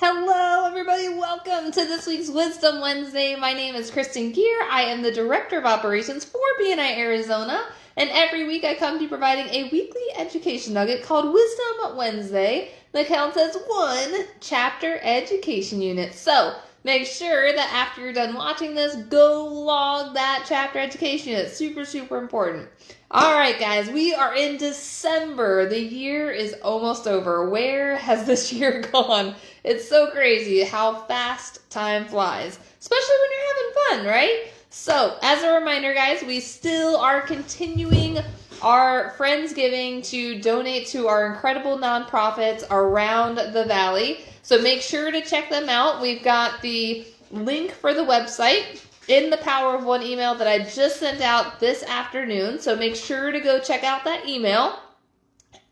Hello, everybody. Welcome to this week's Wisdom Wednesday. My name is Kristen Gear. I am the Director of Operations for BNI Arizona. And every week I come to you providing a weekly education nugget called Wisdom Wednesday that counts as one chapter education unit. So make sure that after you're done watching this, go log that chapter education unit. Super, super important. All right, guys, we are in December. The year is almost over. Where has this year gone? It's so crazy how fast time flies, especially when you're having fun, right? So, as a reminder, guys, we still are continuing our Friendsgiving to donate to our incredible nonprofits around the Valley. So make sure to check them out. We've got the link for the website in the Power of One email that I just sent out this afternoon. So make sure to go check out that email.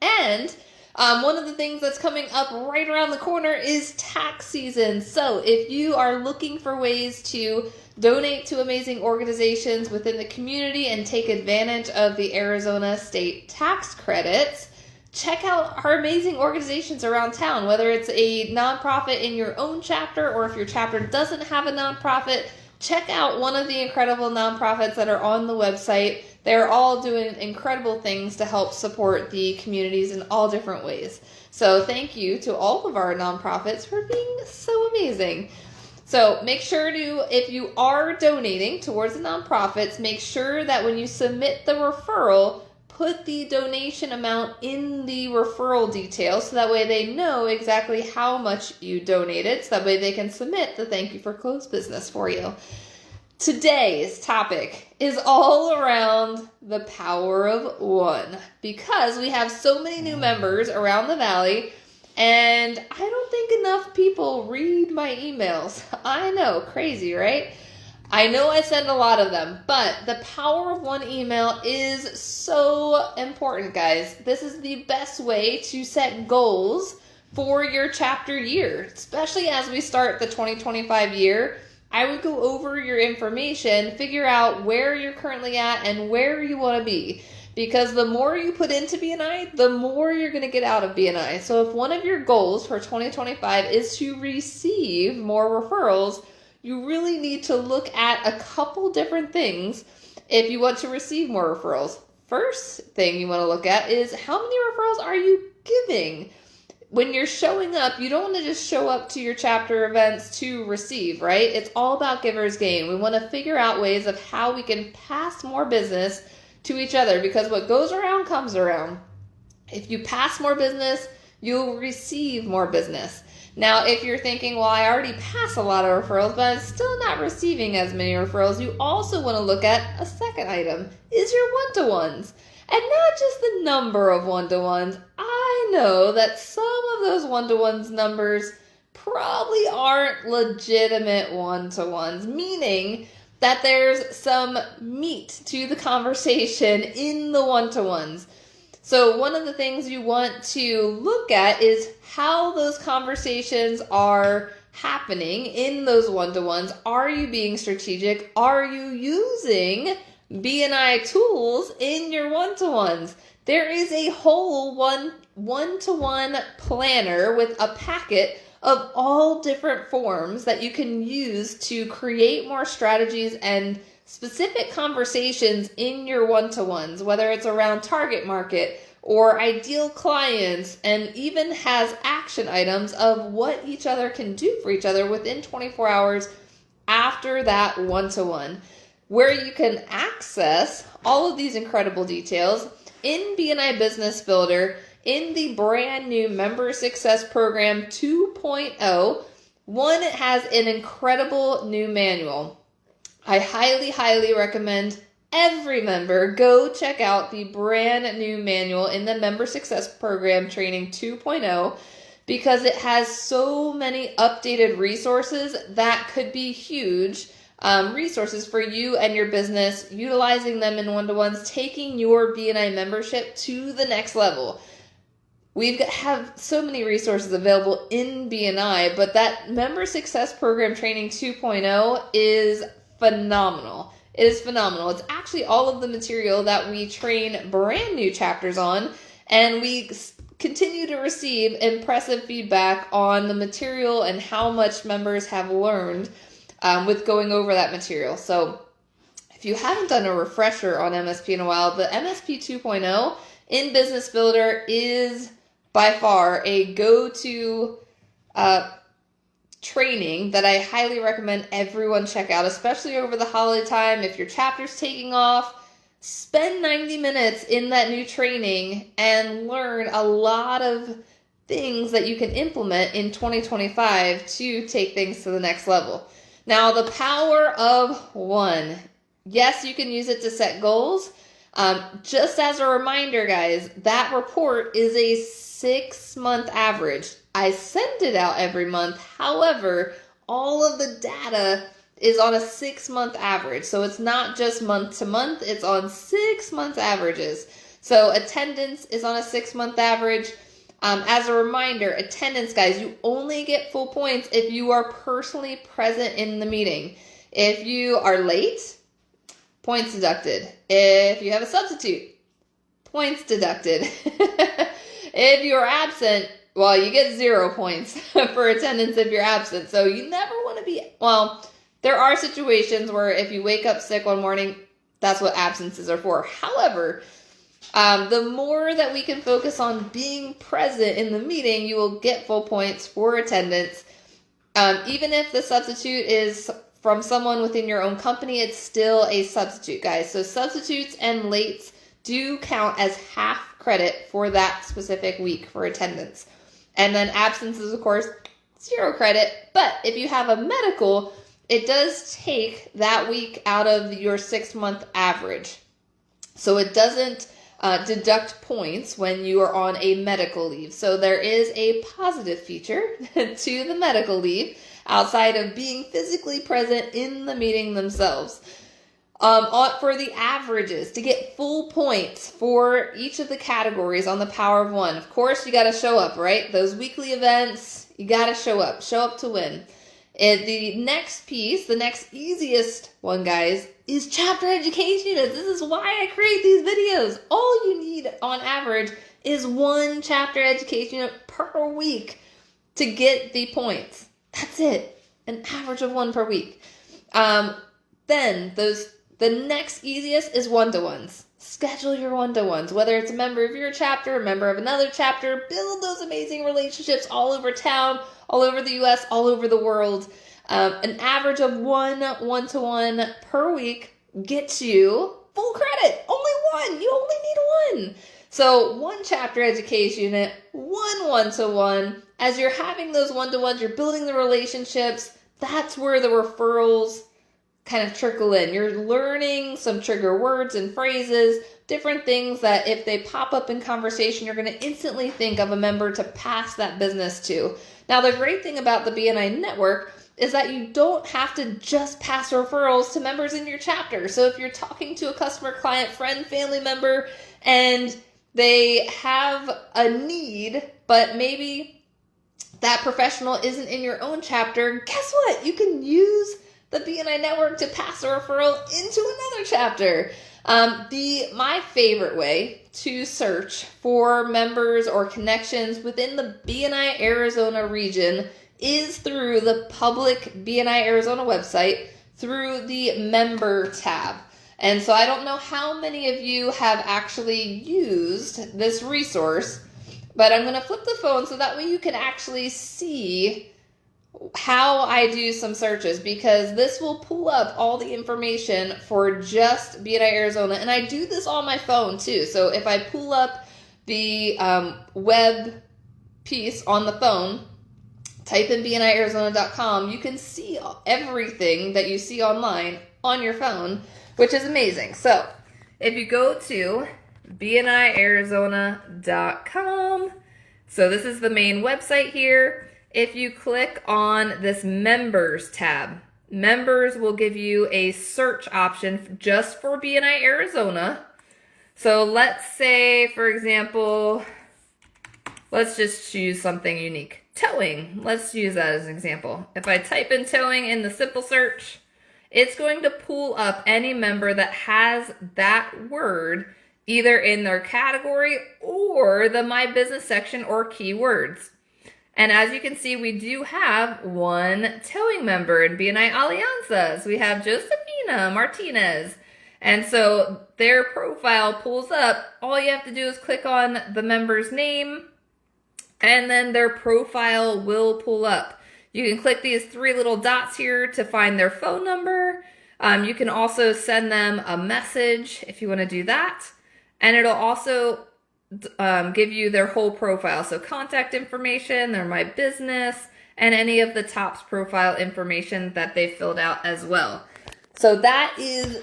And one of the things that's coming up right around the corner is tax season. So if you are looking for ways to donate to amazing organizations within the community and take advantage of the Arizona state tax credits, check out our amazing organizations around town, whether it's a nonprofit in your own chapter or if your chapter doesn't have a nonprofit. Check out one of the incredible nonprofits that are on the website. They're all doing incredible things to help support the communities in all different ways. So thank you to all of our nonprofits for being so amazing. So make sure to, if you are donating towards the nonprofits, make sure that when you submit the referral, put the donation amount in the referral details so that way they know exactly how much you donated, so that way they can submit the thank you for closed business for you. Today's topic is all around the power of one, because we have so many new members around the Valley, and I don't think enough people read my emails. I know, crazy, right? I know I send a lot of them, but the power of one email is so important, guys. This is the best way to set goals for your chapter year, especially as we start the 2025 year. I would go over your information, figure out where you're currently at and where you want to be. Because the more you put into BNI, the more you're going to get out of BNI. So if one of your goals for 2025 is to receive more referrals, you really need to look at a couple different things if you want to receive more referrals. First thing you want to look at is how many referrals are you giving? When you're showing up, you don't want to just show up to your chapter events to receive, right? It's all about giver's gain. We want to figure out ways of how we can pass more business to each other, because what goes around comes around. If you pass more business, you'll receive more business. Now, if you're thinking, well, I already pass a lot of referrals, but I'm still not receiving as many referrals, you also want to look at a second item, is your one-to-ones. And not just the number of one-to-ones. I know that some of those one-to-ones numbers probably aren't legitimate one-to-ones, meaning that there's some meat to the conversation in the one-to-ones. So one of the things you want to look at is how those conversations are happening in those one-to-ones. Are you being strategic? Are you using BNI tools in your one-to-ones? There is a whole one-to-one planner with a packet of all different forms that you can use to create more strategies and specific conversations in your one-to-ones, whether it's around target market or ideal clients, and even has action items of what each other can do for each other within 24 hours after that one-to-one, where you can access all of these incredible details in BNI Business Builder in the brand new Member Success Program 2.0. One, it has an incredible new manual. I highly, highly recommend every member go check out the brand new manual in the Member Success Program Training 2.0, because it has so many updated resources that could be huge resources for you and your business, utilizing them in one-to-ones, taking your BNI membership to the next level. We have so many resources available in BNI, but that Member Success Program Training 2.0 is phenomenal. It is phenomenal. It's actually all of the material that we train brand new chapters on, and we continue to receive impressive feedback on the material and how much members have learned with going over that material. So if you haven't done a refresher on MSP in a while, the MSP 2.0 in Business Builder is by far a go-to training that I highly recommend everyone check out, especially over the holiday time. If your chapter's taking off, spend 90 minutes in that new training and learn a lot of things that you can implement in 2025 to take things to the next level. Now, the power of one. Yes, you can use it to set goals. Just as a reminder, guys, that report is a 6-month average. I send it out every month. However, all of the data is on a 6-month average. So it's not just month to month, it's on 6-month averages. So attendance is on a 6-month average. As a reminder, attendance, guys, you only get full points if you are personally present in the meeting. If you are late, points deducted. If you have a substitute, points deducted. If you're absent, well, you get 0 points for attendance if you're absent. So you never want to be, well, there are situations where if you wake up sick one morning, that's what absences are for. However, the more that we can focus on being present in the meeting, you will get full points for attendance. Even if the substitute is from someone within your own company, it's still a substitute, guys. So substitutes and lates do count as half credit for that specific week for attendance. And then absences, of course, 0 credit. But if you have a medical, it does take that week out of your 6-month average. So it doesn't deduct points when you are on a medical leave. So there is a positive feature to the medical leave outside of being physically present in the meeting themselves. For the averages, to get full points for each of the categories on the power of one, of course, you got to show up, right? Those weekly events, you got to show up to win. And the next piece, the next easiest one, guys, is chapter education units. This is why I create these videos. All you need on average is 1 chapter education unit per week to get the points. That's it. An average of 1 per week. Then the next easiest is one-to-ones. Schedule your one-to-ones, whether it's a member of your chapter, a member of another chapter. Build those amazing relationships all over town, all over the U.S., all over the world. An average of 1 one-to-one per week gets you full credit. Only 1. You only need 1. So 1 chapter education unit, 1 one-to-one. As you're having those one-to-ones, you're building the relationships. That's where the referrals kind of trickle in. You're learning some trigger words and phrases, different things that if they pop up in conversation, you're going to instantly think of a member to pass that business to. Now, the great thing about the BNI network is that you don't have to just pass referrals to members in your chapter. So if you're talking to a customer, client, friend, family member, and they have a need, but maybe that professional isn't in your own chapter, guess what? You can use the BNI network to pass a referral into another chapter. My favorite way to search for members or connections within the BNI Arizona region is through the public BNI Arizona website through the member tab. And so I don't know how many of you have actually used this resource, but I'm going to flip the phone so that way you can actually see how I do some searches, because this will pull up all the information for just BNI Arizona. And I do this on my phone too. So if I pull up the web piece on the phone, type in bniarizona.com, you can see everything that you see online on your phone, which is amazing. So if you go to bniarizona.com, so this is the main website here. If you click on this members tab, members will give you a search option just for BNI Arizona. So let's say, for example, let's just choose something unique. Towing. Let's use that as an example. If I type in towing in the simple search, it's going to pull up any member that has that word either in their category or the My Business section or keywords. And as you can see, we do have one towing member in BNI Alianzas. We have Josefina Martinez. And so their profile pulls up. All you have to do is click on the member's name, and then their profile will pull up. You can click these three little dots here to find their phone number. You can also send them a message if you want to do that. And it'll also give you their whole profile. So contact information, their My Business, and any of the top's profile information that they filled out as well. So that is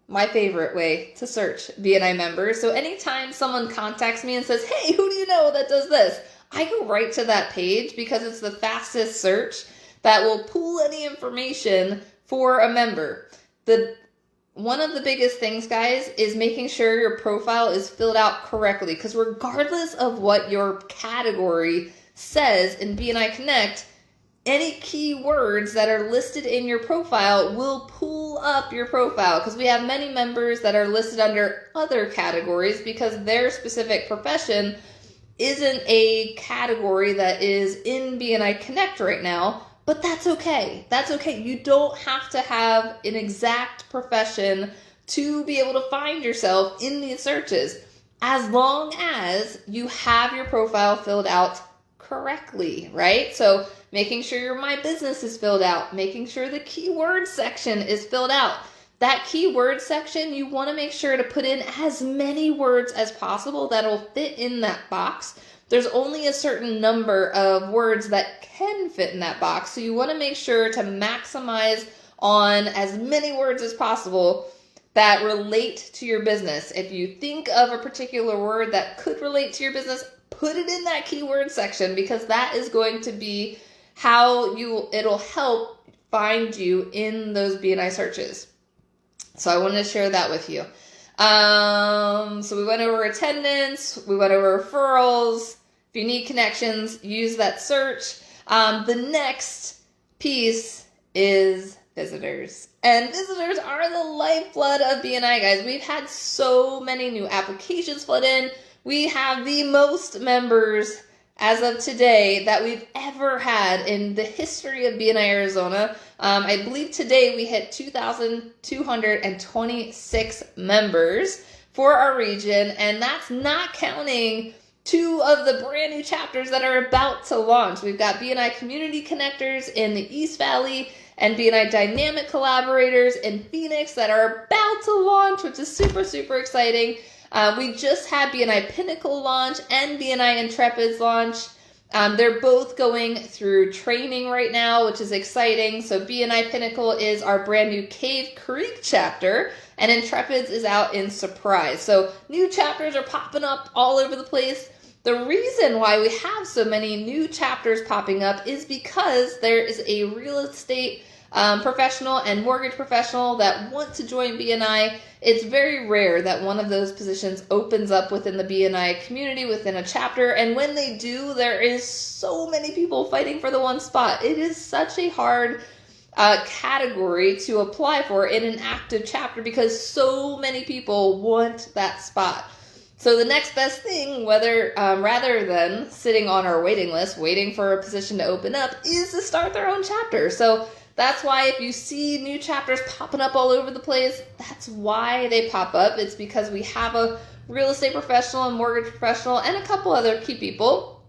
my favorite way to search BNI members. So anytime someone contacts me and says, hey, who do you know that does this? I go right to that page because it's the fastest search that will pull any information for a member. One of the biggest things, guys, is making sure your profile is filled out correctly, because regardless of what your category says in BNI Connect, any keywords that are listed in your profile will pull up your profile, because we have many members that are listed under other categories because their specific profession isn't a category that is in BNI Connect right now. But that's okay. That's okay. You don't have to have an exact profession to be able to find yourself in these searches, as long as you have your profile filled out correctly, right? So making sure your My Business is filled out, making sure the keyword section is filled out. That keyword section, you want to make sure to put in as many words as possible that'll fit in that box. There's only a certain number of words that can fit in that box, so you want to make sure to maximize on as many words as possible that relate to your business. If you think of a particular word that could relate to your business, put it in that keyword section, because that is going to be how it'll help find you in those BNI searches. So I wanted to share that with you. So we went over attendance, we went over referrals. If you need connections, use that search. The next piece is visitors. And visitors are the lifeblood of BNI, guys. We've had so many new applications flood in. We have the most members as of today that we've ever had in the history of BNI Arizona. I believe today we hit 2,226 members for our region, and that's not counting 2 of the brand new chapters that are about to launch. We've got BNI Community Connectors in the East Valley and BNI Dynamic Collaborators in Phoenix that are about to launch, which is super, super exciting. We just had BNI Pinnacle launch and BNI Intrepid's launch. They're both going through training right now, which is exciting. So BNI Pinnacle is our brand new Cave Creek chapter, and Intrepid's is out in Surprise. So new chapters are popping up all over the place. The reason why we have so many new chapters popping up is because there is a real estate professional and mortgage professional that want to join BNI. It's very rare that one of those positions opens up within the BNI community within a chapter, and when they do, there is so many people fighting for the one spot. It is such a hard category to apply for in an active chapter because so many people want that spot. So the next best thing, rather than sitting on our waiting list waiting for a position to open up, is to start their own chapter. So that's why if you see new chapters popping up all over the place, that's why they pop up. It's because we have a real estate professional, a mortgage professional, and a couple other key people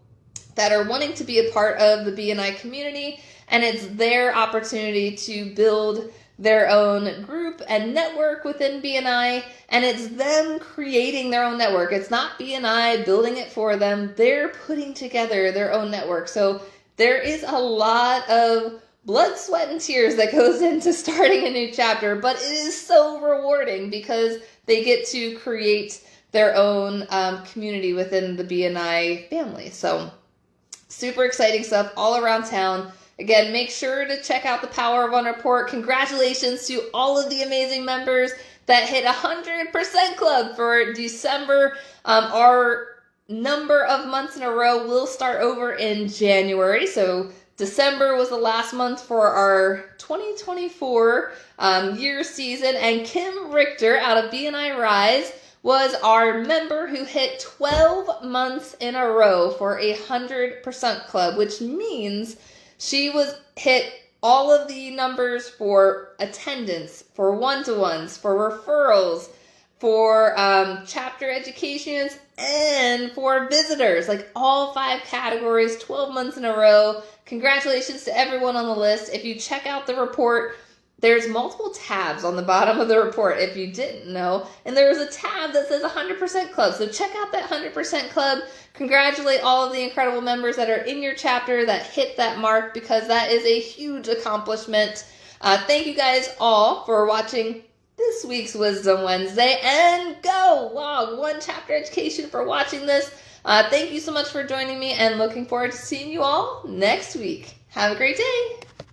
that are wanting to be a part of the BNI community, and it's their opportunity to build their own group and network within BNI, and it's them creating their own network. It's not BNI building it for them. They're putting together their own network. So there is a lot of blood, sweat, and tears that goes into starting a new chapter, but it is so rewarding because they get to create their own community within the BNI family. So super exciting stuff all around town. Again, make sure to check out the Power of One report. Congratulations to all of the amazing members that hit 100% club for December. Our number of months in a row will start over in January. So December was the last month for our 2024 year season, and Kim Richter out of BNI Rise was our member who hit 12 months in a row for a 100% club, which means she was hit all of the numbers for attendance, for one-to-ones, for referrals, for chapter educations, and for visitors, like all 5 categories, 12 months in a row. Congratulations to everyone on the list. If you check out the report, there's multiple tabs on the bottom of the report if you didn't know, and there was a tab that says 100% club, so check out that 100% club. Congratulate all of the incredible members that are in your chapter that hit that mark, because that is a huge accomplishment. Thank you guys all for watching this week's Wisdom Wednesday, and go log One Chapter Education for watching this. Thank you so much for joining me, and looking forward to seeing you all next week. Have a great day.